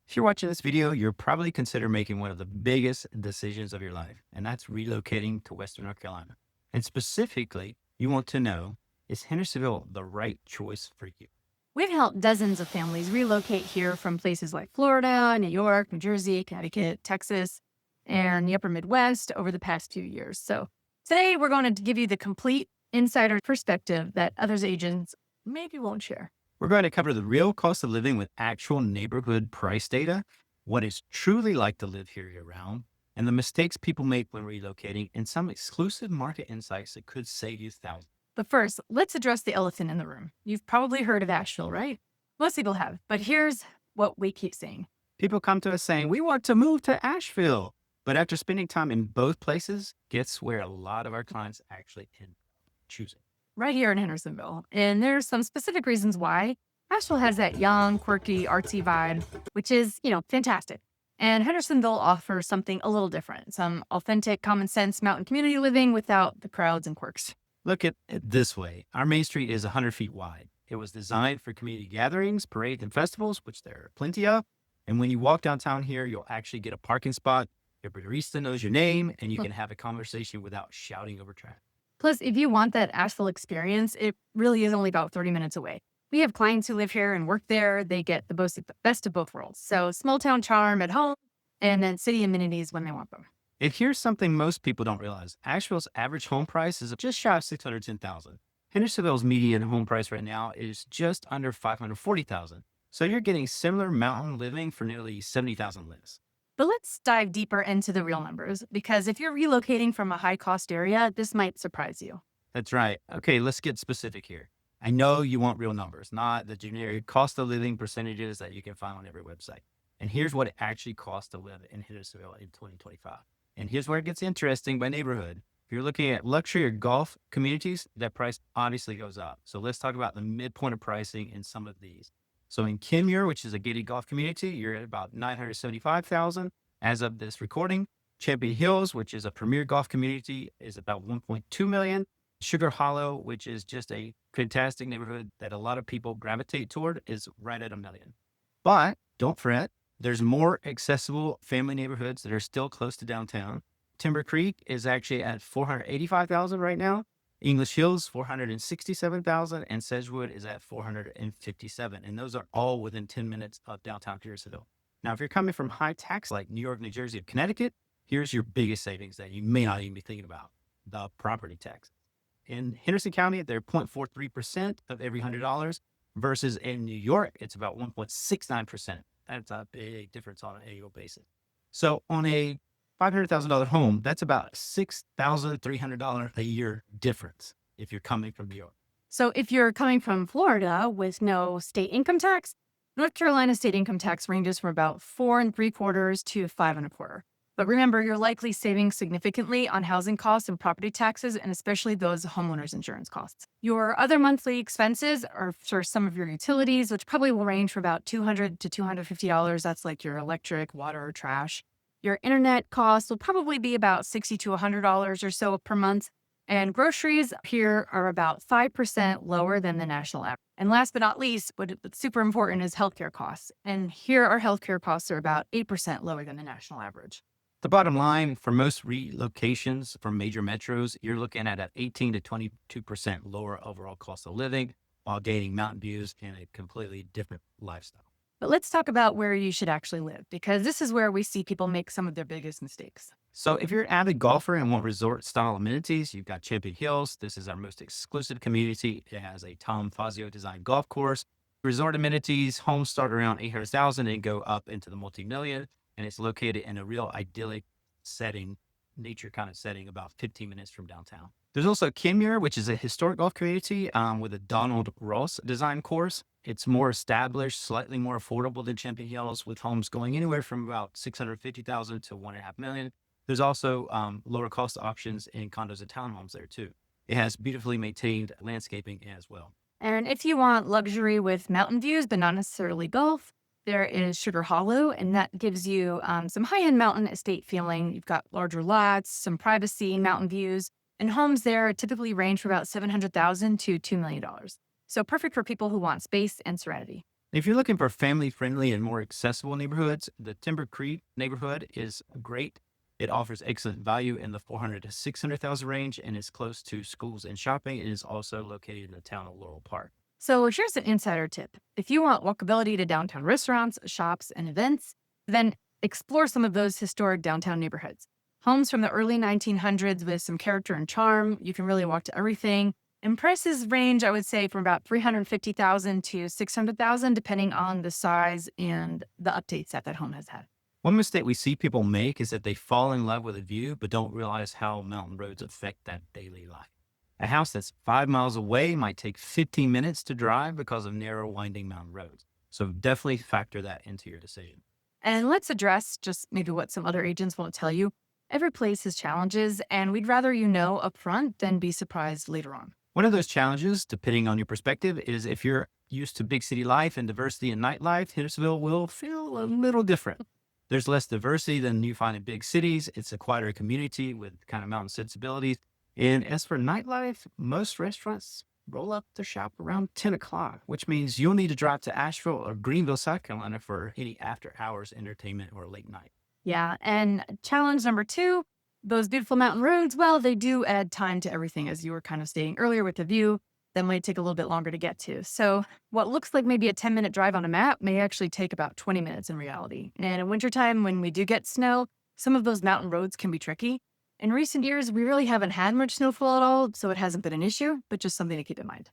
If you're watching this video, you're probably consider making one of the biggest decisions of your life, and that's relocating to Western North Carolina. And specifically, you want to know, is Hendersonville the right choice for you? We've helped dozens of families relocate here from places like Florida, New York, New Jersey, Connecticut, Texas, and the upper Midwest over the past few years. So today we're going to give you the complete insider perspective that others agents maybe won't share. We're going to cover the real cost of living with actual neighborhood price data, what it's truly like to live here year round, and the mistakes people make when relocating, and some exclusive market insights that could save you thousands. But first, let's address the elephant in the room. You've probably heard of Asheville, right? Most people have, but here's what we keep saying. People come to us saying, we want to move to Asheville. But after spending time in both places, guess where a lot of our clients actually end up choosing? Right here in Hendersonville. And there's some specific reasons why. Asheville has that young, quirky, artsy vibe, which is, fantastic. And Hendersonville offers something a little different, some authentic, common sense mountain community living without the crowds and quirks. Look at it this way. Our main street is 100 feet wide. It was designed for community gatherings, parades, and festivals, which there are plenty of. And when you walk downtown here, you'll actually get a parking spot. Your barista knows your name, and you can have a conversation without shouting over traffic. Plus, if you want that Asheville experience, it really is only about 30 minutes away. We have clients who live here and work there. They get the best of both worlds. So small town charm at home and then city amenities when they want them. And here's something most people don't realize. Asheville's average home price is just shy of $610,000. Hendersonville's median home price right now is just under $540,000. So you're getting similar mountain living for nearly $70,000 less. But let's dive deeper into the real numbers, because if you're relocating from a high cost area, this might surprise you. That's right. Okay, let's get specific here. I know you want real numbers, not the generic cost of living percentages that you can find on every website. And here's what it actually costs to live in Hendersonville in 2025. And here's where it gets interesting by neighborhood. If you're looking at luxury or golf communities, that price obviously goes up. So let's talk about the midpoint of pricing in some of these. So in Kenmure, which is a gated golf community, you're at about $975,000 as of this recording. Champion Hills, which is a premier golf community, is about $1.2 million. Sugar Hollow, which is just a fantastic neighborhood that a lot of people gravitate toward, is right at $1 million. But don't fret, there's more accessible family neighborhoods that are still close to downtown. Timber Creek is actually at $485,000 right now. English Hills, $467,000, and Sedgewood is at $457,000. And those are all within 10 minutes of downtown Hendersonville. Now, if you're coming from high tax like New York, New Jersey, or Connecticut, here's your biggest savings that you may not even be thinking about: the property tax. In Henderson County, they're 0.43% of every $100 versus in New York, it's about 1.69%. That's a big difference on an annual basis. So on a $500,000 home, that's about $6,300 a year difference if you're coming from New York. So if you're coming from Florida with no state income tax, North Carolina state income tax ranges from about 4.75% to 5.25%. But remember, you're likely saving significantly on housing costs and property taxes, and especially those homeowners insurance costs. Your other monthly expenses are for some of your utilities, which probably will range from about $200 to $250. That's like your electric, water, or trash. Your internet costs will probably be about $60 to $100 or so per month. And groceries here are about 5% lower than the national average. And last but not least, what's super important is healthcare costs. And here our healthcare costs are about 8% lower than the national average. The bottom line, for most relocations from major metros, you're looking at an 18 to 22% lower overall cost of living while gaining mountain views and a completely different lifestyle. But let's talk about where you should actually live, because this is where we see people make some of their biggest mistakes. So if you're an avid golfer and want resort style amenities, you've got Champion Hills. This is our most exclusive community. It has a Tom Fazio designed golf course. Resort amenities, homes start around $800,000 and go up into the multi-million. And it's located in a real idyllic setting, nature kind of setting, about 15 minutes from downtown. There's also Kenmure, which is a historic golf community with a Donald Ross design course. It's more established, slightly more affordable than Champion Hills, with homes going anywhere from about $650,000 to $1.5 million. There's also lower cost options in condos and townhomes there too. It has beautifully maintained landscaping as well. And if you want luxury with mountain views, but not necessarily golf, there is Sugar Hollow, and that gives you some high-end mountain estate feeling. You've got larger lots, some privacy, mountain views, and homes there typically range from about $700,000 to $2 million. So perfect for people who want space and serenity. If you're looking for family-friendly and more accessible neighborhoods, the Timber Creek neighborhood is great. It offers excellent value in the 400 to 600,000 range and is close to schools and shopping. It is also located in the town of Laurel Park. So here's an insider tip. If you want walkability to downtown restaurants, shops, and events, then explore some of those historic downtown neighborhoods. Homes from the early 1900s with some character and charm. You can really walk to everything. And prices range, I would say, from about 350,000 to 600,000, depending on the size and the updates that home has had. One mistake we see people make is that they fall in love with a view, but don't realize how mountain roads affect that daily life. A house that's 5 miles away might take 15 minutes to drive because of narrow, winding mountain roads. So definitely factor that into your decision. And let's address just maybe what some other agents won't tell you. Every place has challenges, and we'd rather you know upfront than be surprised later on. One of those challenges, depending on your perspective, is if you're used to big city life and diversity in nightlife, Hendersonville will feel a little different. There's less diversity than you find in big cities. It's a quieter community with kind of mountain sensibilities. And as for nightlife, most restaurants roll up their shop around 10 o'clock, which means you'll need to drive to Asheville or Greenville, South Carolina for any after hours entertainment or late night. Yeah. And challenge number two, those beautiful mountain roads, well, they do add time to everything, as you were kind of stating earlier with the view. That might take a little bit longer to get to. So what looks like maybe a 10-minute drive on a map may actually take about 20 minutes in reality. And in wintertime, when we do get snow, some of those mountain roads can be tricky. In recent years, we really haven't had much snowfall at all, so it hasn't been an issue, but just something to keep in mind.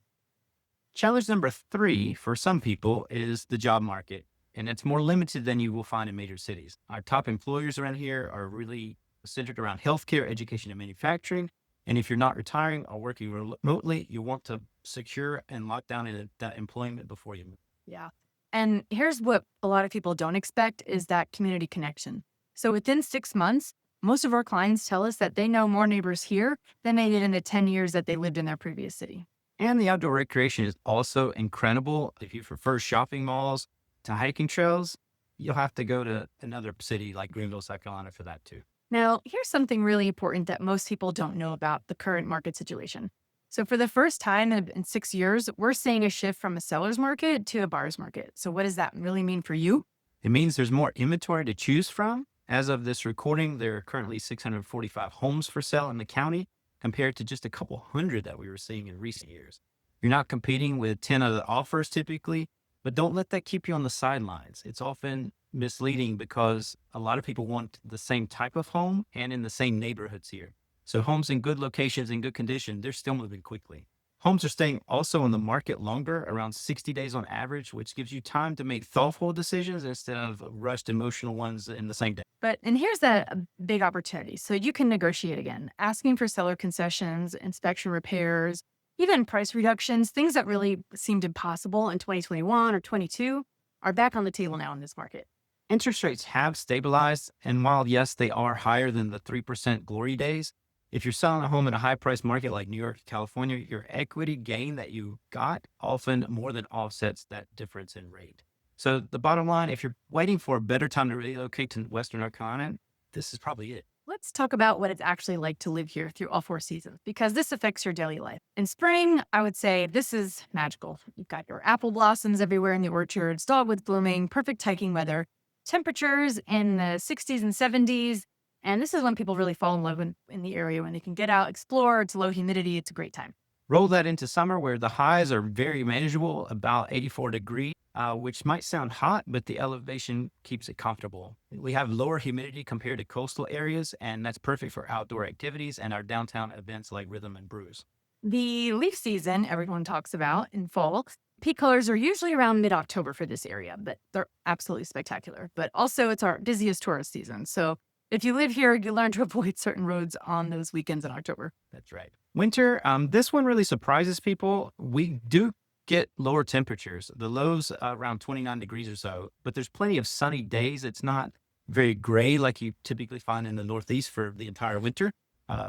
Challenge number 3 for some people is the job market, and it's more limited than you will find in major cities. Our top employers around here are really centered around healthcare, education, and manufacturing. And if you're not retiring or working remotely, you want to secure and lock down that employment before you move. Yeah. And here's what a lot of people don't expect is that community connection. So within 6 months, most of our clients tell us that they know more neighbors here than they did in the 10 years that they lived in their previous city. And the outdoor recreation is also incredible. If you prefer shopping malls to hiking trails, you'll have to go to another city like Greenville, South Carolina for that too. Now, here's something really important that most people don't know about the current market situation. So for the first time in 6 years, we're seeing a shift from a seller's market to a buyer's market. So what does that really mean for you? It means there's more inventory to choose from. As of this recording, there are currently 645 homes for sale in the county compared to just a couple hundred that we were seeing in recent years. You're not competing with 10 other offers typically, but don't let that keep you on the sidelines. It's often misleading because a lot of people want the same type of home and in the same neighborhoods here. So homes in good locations, in good condition, they're still moving quickly. Homes are staying also on the market longer, around 60 days on average, which gives you time to make thoughtful decisions instead of rushed emotional ones in the same day. And here's a big opportunity. So you can negotiate again, asking for seller concessions, inspection repairs, even price reductions, things that really seemed impossible in 2021 or 22 are back on the table now in this market. Interest rates have stabilized, and while yes, they are higher than the 3% glory days, if you're selling a home in a high price market like New York, California, your equity gain that you got often more than offsets that difference in rate. So the bottom line, if you're waiting for a better time to relocate to Western North Carolina, this is probably it. Let's talk about what it's actually like to live here through all 4 seasons, because this affects your daily life. In spring, I would say this is magical. You've got your apple blossoms everywhere in the orchards, dogwoods blooming, perfect hiking weather, temperatures in the 60s and 70s. And this is when people really fall in love in the area, when they can get out, explore. It's low humidity. It's a great time. Roll that into summer where the highs are very manageable, about 84 degrees, which might sound hot, but the elevation keeps it comfortable. We have lower humidity compared to coastal areas, and that's perfect for outdoor activities and our downtown events like Rhythm and Brews. The leaf season everyone talks about in fall, peak colors are usually around mid-October for this area, but they're absolutely spectacular. But also it's our busiest tourist season. So if you live here, you learn to avoid certain roads on those weekends in October. That's right. Winter, this one really surprises people. We do get lower temperatures, the lows around 29 degrees or so, but there's plenty of sunny days. It's not very gray like you typically find in the Northeast for the entire winter,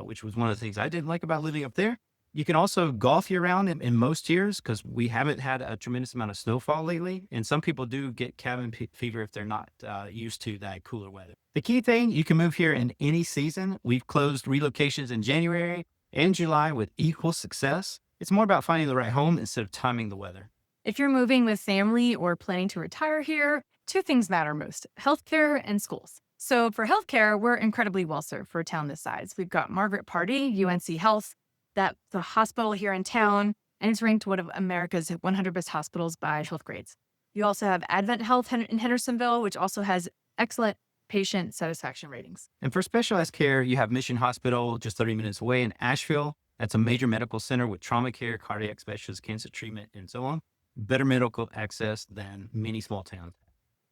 which was one of the things I didn't like about living up there. You can also golf year round in most years because we haven't had a tremendous amount of snowfall lately. And some people do get cabin fever if they're not used to that cooler weather. The key thing, you can move here in any season. We've closed relocations in January and July with equal success. It's more about finding the right home instead of timing the weather. If you're moving with family or planning to retire here, two things matter most: healthcare and schools. So for healthcare, we're incredibly well served for a town this size. We've got Margaret Party, UNC Health, that's the hospital here in town, and it's ranked one of America's 100 best hospitals by Health Grades. You also have Advent Health in Hendersonville, which also has excellent patient satisfaction ratings. And for specialized care, you have Mission Hospital just 30 minutes away in Asheville. That's a major medical center with trauma care, cardiac specialists, cancer treatment, and so on. Better medical access than many small towns.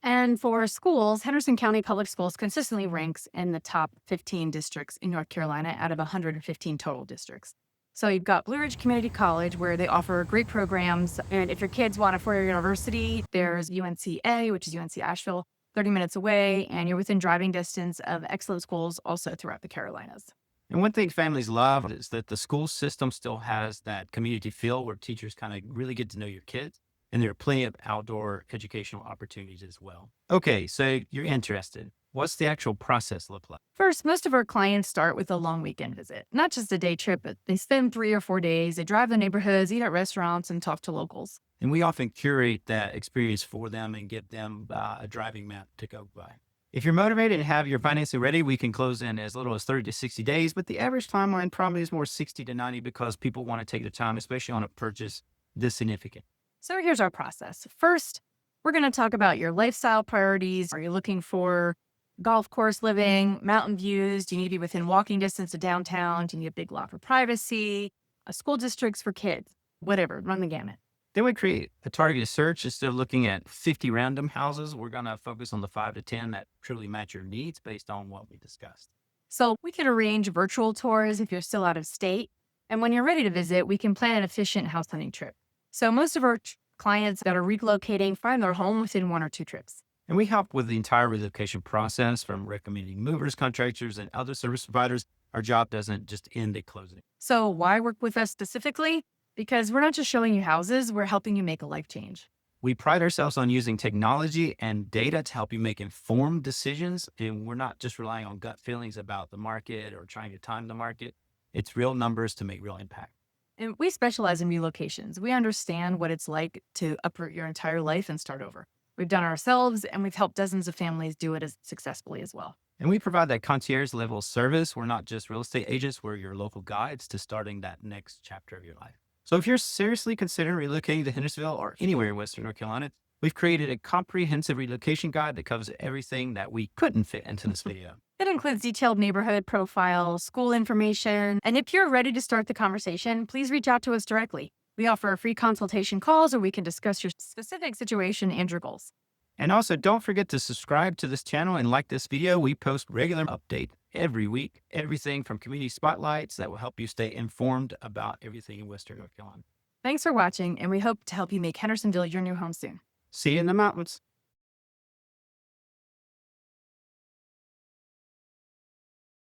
And for schools, Henderson County Public Schools consistently ranks in the top 15 districts in North Carolina out of 115 total districts. So you've got Blue Ridge Community College, where they offer great programs. And if your kids want a four-year university, there's UNCA, which is UNC Asheville, 30 minutes away, and you're within driving distance of excellent schools also throughout the Carolinas. And one thing families love is that the school system still has that community feel where teachers kind of really get to know your kids. And there are plenty of outdoor educational opportunities as well. Okay, so you're interested. What's the actual process look like? First, most of our clients start with a long weekend visit, not just a day trip, but they spend 3 or 4 days. They drive the neighborhoods, eat at restaurants, and talk to locals. And we often curate that experience for them and give them a driving map to go by. If you're motivated and have your financing ready, we can close in as little as 30 to 60 days, but the average timeline probably is more 60 to 90 because people want to take their time, especially on a purchase this significant. So here's our process. First, we're going to talk about your lifestyle priorities. Are you looking for golf course living, mountain views? Do you need to be within walking distance of downtown? Do you need a big lot for privacy? A school districts for kids? Whatever, run the gamut. Then we create a targeted search. Instead of looking at 50 random houses, we're going to focus on the 5 to 10 that truly match your needs based on what we discussed. So we can arrange virtual tours if you're still out of state. And when you're ready to visit, we can plan an efficient house hunting trip. So most of our clients that are relocating find their home within 1 or 2 trips. And we help with the entire relocation process, from recommending movers, contractors, and other service providers. Our job doesn't just end at closing. So why work with us specifically? Because we're not just showing you houses, we're helping you make a life change. We pride ourselves on using technology and data to help you make informed decisions. And we're not just relying on gut feelings about the market or trying to time the market. It's real numbers to make real impact. And we specialize in relocations. We understand what it's like to uproot your entire life and start over. We've done it ourselves, and we've helped dozens of families do it as successfully as well. And we provide that concierge level service. We're not just real estate agents. We're your local guides to starting that next chapter of your life. So if you're seriously considering relocating to Hendersonville or anywhere in Western North Carolina, we've created a comprehensive relocation guide that covers everything that we couldn't fit into this video. It includes detailed neighborhood profiles, school information, and if you're ready to start the conversation, please reach out to us directly. We offer free consultation calls, or we can discuss your specific situation and your goals. And also, don't forget to subscribe to this channel and like this video. We post regular update every week, everything from community spotlights that will help you stay informed about everything in Western North Carolina. Thanks for watching, and we hope to help you make Hendersonville your new home soon. See you in the mountains.